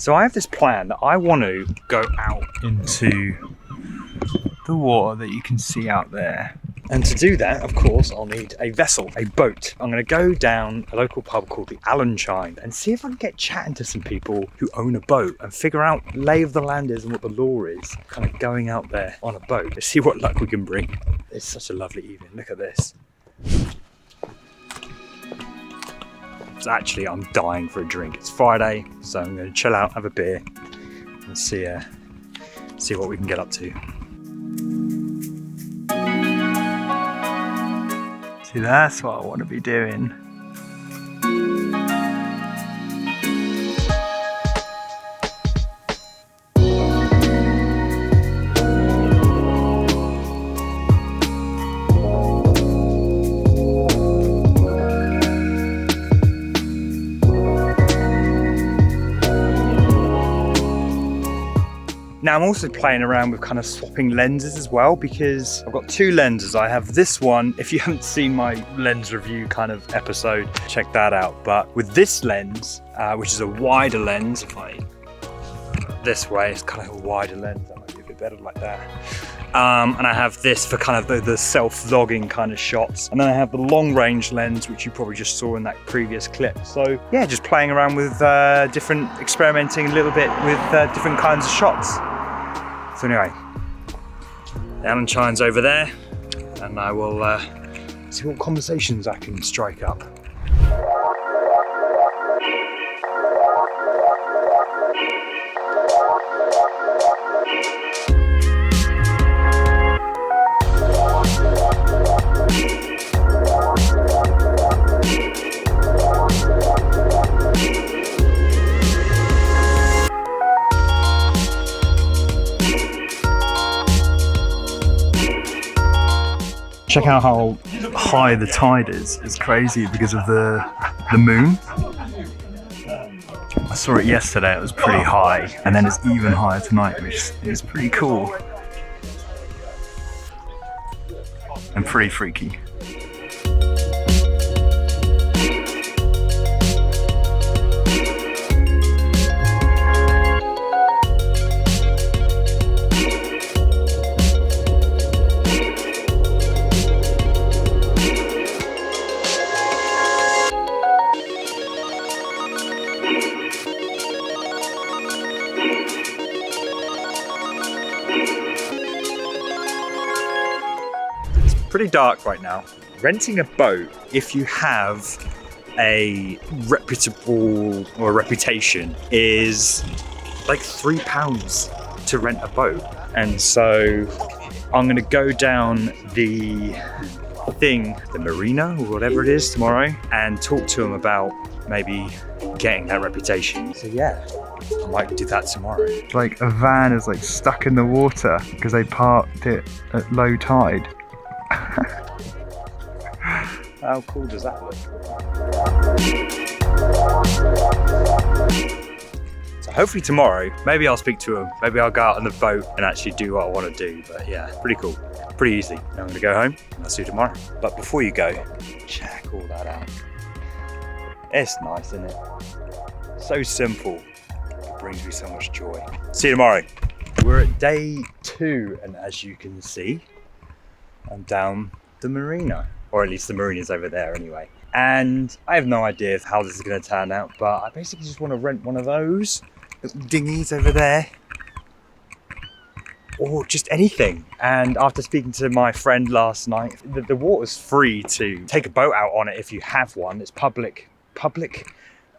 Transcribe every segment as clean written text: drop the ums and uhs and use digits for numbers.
So I have this plan that I want to go out into the water that you can see out there. And to do that, of course, I'll need a vessel, a boat. I'm going to go down a local pub called the Chine and see if I can get chatting to some people who own a boat and figure out lay of the land is and what the law is. Kind of going out there on a boat. Let's see what luck we can bring. It's such a lovely evening. Look at this. So actually, I'm dying for a drink. It's Friday, so I'm going to chill out, have a beer, and see what we can get up to. See, that's what I want to be doing. Now I'm also playing around with kind of swapping lenses as well, because I've got two lenses. I have this one, if you haven't seen my lens review kind of episode, check that out. But with this lens, which is a wider lens, if I this way, it's kind of a wider lens, that might be a bit better like that. And I have this for kind of the self-vlogging kind of shots. And then I have the long range lens, which you probably just saw in that previous clip. So yeah, just playing around with experimenting a little bit with different kinds of shots. So anyway, the Chine's over there, and I will see what conversations I can strike up. Check out how high the tide is. It's crazy because of the moon. I saw it yesterday, it was pretty high, and then it's even higher tonight, which is pretty cool. And pretty freaky. Pretty dark right now. Renting a boat, if you have a reputable or a reputation, is like £3 to rent a boat. And so I'm gonna go down the marina or whatever it is tomorrow and talk to them about maybe getting that reputation. So yeah, I might do that tomorrow. Like a van is like stuck in the water because they parked it at low tide. How cool does that look? So hopefully tomorrow, maybe I'll speak to him, maybe I'll go out on the boat and actually do what I want to do. But yeah, pretty cool, pretty easy. Now I'm gonna go home and I'll see you tomorrow. But before you go, check all that out. It's nice, isn't it? So simple, it brings me so much joy. See you tomorrow. We're at day 2, and as you can see, I'm down the marina, or at least the marina's over there anyway. And I have no idea how this is going to turn out, but I basically just want to rent one of those little dinghies over there, or just anything. And after speaking to my friend last night, the water's free to take a boat out on it if you have one. It's public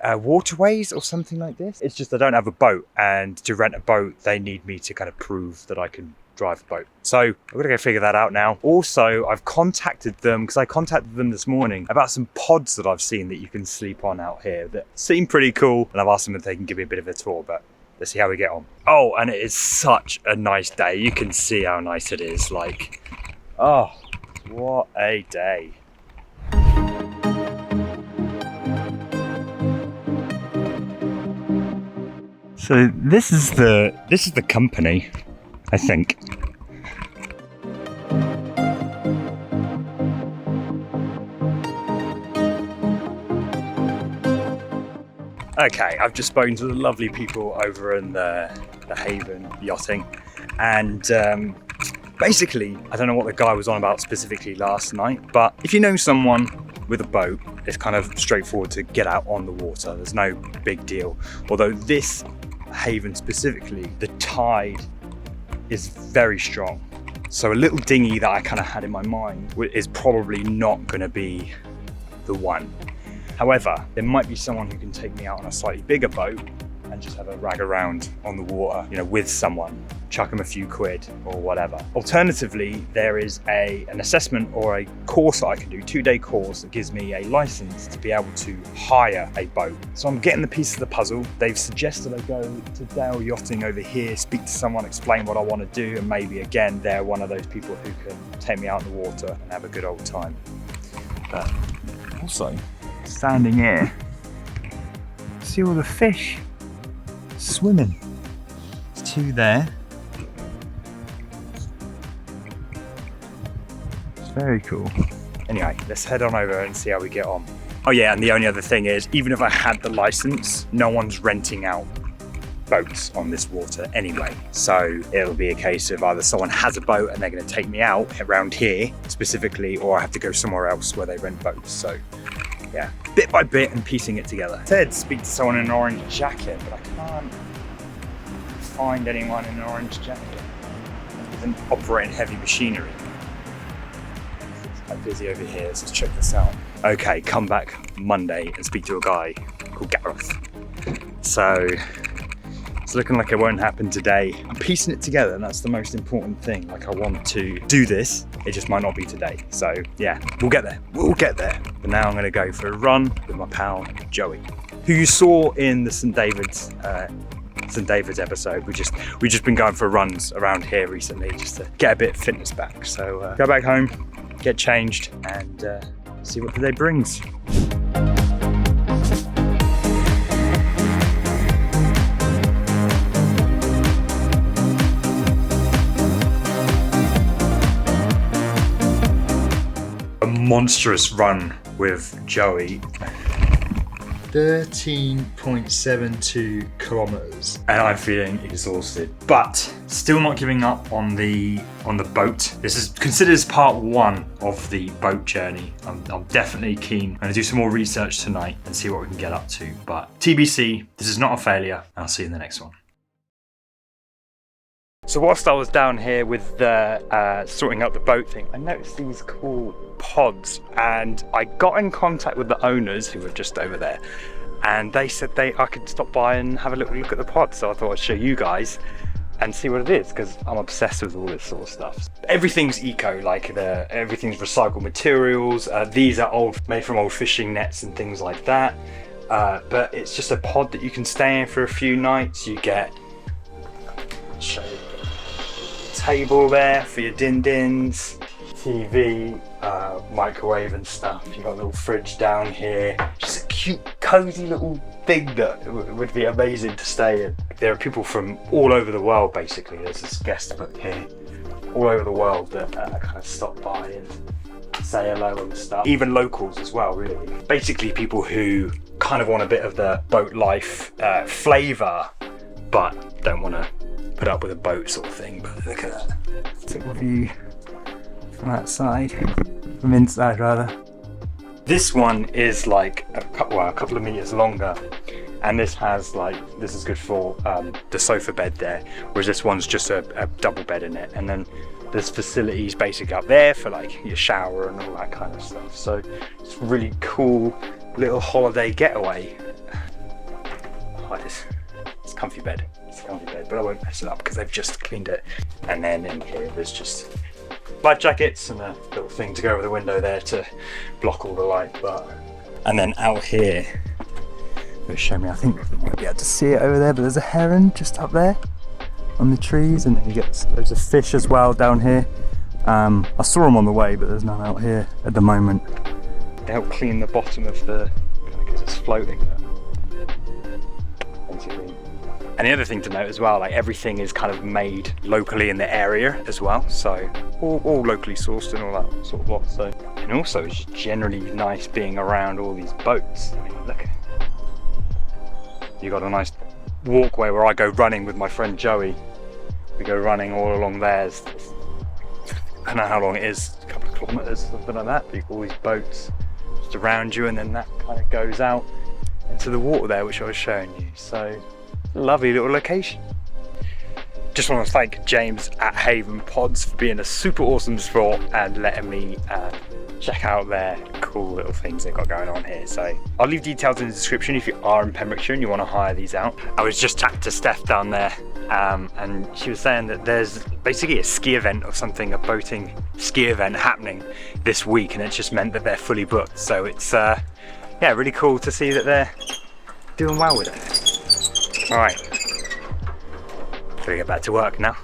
waterways or something like this. It's just I don't have a boat, and to rent a boat they need me to kind of prove that I can drive a boat. So I'm gonna go figure that out now. Also, I've contacted them, because I contacted them this morning about some pods that I've seen that you can sleep on out here that seem pretty cool, and I've asked them if they can give me a bit of a tour, but let's see how we get on. Oh, and it is such a nice day. You can see how nice it is. Like, oh, what a day. So this is the company, I think. Okay, I've just spoken to the lovely people over in the Haven Yachting, and basically, I don't know what the guy was on about specifically last night, but if you know someone with a boat, it's kind of straightforward to get out on the water. There's no big deal. Although this Haven specifically, the tide is very strong. So a little dinghy that I kind of had in my mind is probably not going to be the one. However, there might be someone who can take me out on a slightly bigger boat and just have a rag around on the water, you know, with someone, chuck them a few quid or whatever. Alternatively, there is an assessment or a course that I can do, 2-day course that gives me a license to be able to hire a boat. So I'm getting the piece of the puzzle. They've suggested I go to Dale Yachting over here, speak to someone, explain what I want to do, and maybe again, they're one of those people who can take me out in the water and have a good old time. But also, standing here, see all the fish swimming. There's 2 there. It's very cool. Anyway, let's head on over and see how we get on. Oh yeah, and the only other thing is, even if I had the license, no one's renting out boats on this water anyway. So it'll be a case of either someone has a boat and they're going to take me out around here specifically, or I have to go somewhere else where they rent boats. So yeah, bit by bit and piecing it together. I said speak to someone in an orange jacket, but I can't find anyone in an orange jacket even operating heavy machinery. It's quite busy over here, so let's check this out. Okay, come back Monday and speak to a guy called Gareth. So it's looking like it won't happen today. I'm piecing it together, and that's the most important thing. Like, I want to do this, it just might not be today. So yeah, we'll get there. But now I'm gonna go for a run with my pal, Joey, who you saw in the St. David's episode. We've just been going for runs around here recently just to get a bit of fitness back. So go back home, get changed, and see what the day brings. A monstrous run with Joey. 13.72 kilometers, and I'm feeling exhausted, but still not giving up on the boat. This is considered as part 1 of the boat journey. I'm definitely keen. I'm gonna do some more research tonight and see what we can get up to, but TBC, this is not a failure, and I'll see you in the next one. So whilst I was down here with the sorting out the boat thing, I noticed these cool pods, and I got in contact with the owners who were just over there, and they said I could stop by and have a little look at the pod. So I thought I'd show you guys and see what it is, because I'm obsessed with all this sort of stuff. Everything's eco, like everything's recycled materials. These are made from old fishing nets and things like that. But it's just a pod that you can stay in for a few nights. You get table there for your din-dins, TV, microwave and stuff. You've got a little fridge down here. Just a cute, cozy little thing that would be amazing to stay in. There are people from all over the world, basically. There's this guest book here, all over the world that kind of stop by and say hello and stuff. Even locals as well, really. Basically people who kind of want a bit of the boat life flavour, but don't want to put up with a boat sort of thing. But look at that. Take a view from outside, from inside rather. This one is like a couple of meters longer, and this is good for the sofa bed there, whereas this one's just a double bed in it, and then there's facilities basically up there for like your shower and all that kind of stuff. So it's a really cool little holiday getaway. Oh, it's comfy bed. But I won't mess it up because they've just cleaned it. And then in here there's just life jackets and a little thing to go over the window there to block all the light. And then out here, they'll show me, I think you might be able to see it over there, but there's a heron just up there on the trees, and then you get loads of fish as well down here. I saw them on the way, but there's none out here at the moment. They help clean the bottom of the, because it's floating there. And the other thing to note as well, like everything is kind of made locally in the area as well, so all locally sourced and all that sort of lot. So, and also it's just generally nice being around all these boats. I mean, look at You got a nice walkway where I go running with my friend Joey. We go running all along there. I don't know how long it is, a couple of kilometres, something like that. But you've got all these boats just around you, and then that kind of goes out into the water there, which I was showing you. So, lovely little location. Just want to thank James at Haven Pods for being a super awesome sport and letting me check out their cool little things they've got going on here. So I'll leave details in the description if you are in Pembrokeshire and you want to hire these out. I was just chatting to Steph down there and she was saying that there's basically a ski event or something, a boating ski event happening this week, and it's just meant that they're fully booked. So it's yeah, really cool to see that they're doing well with it. All right. Gotta get back to work now.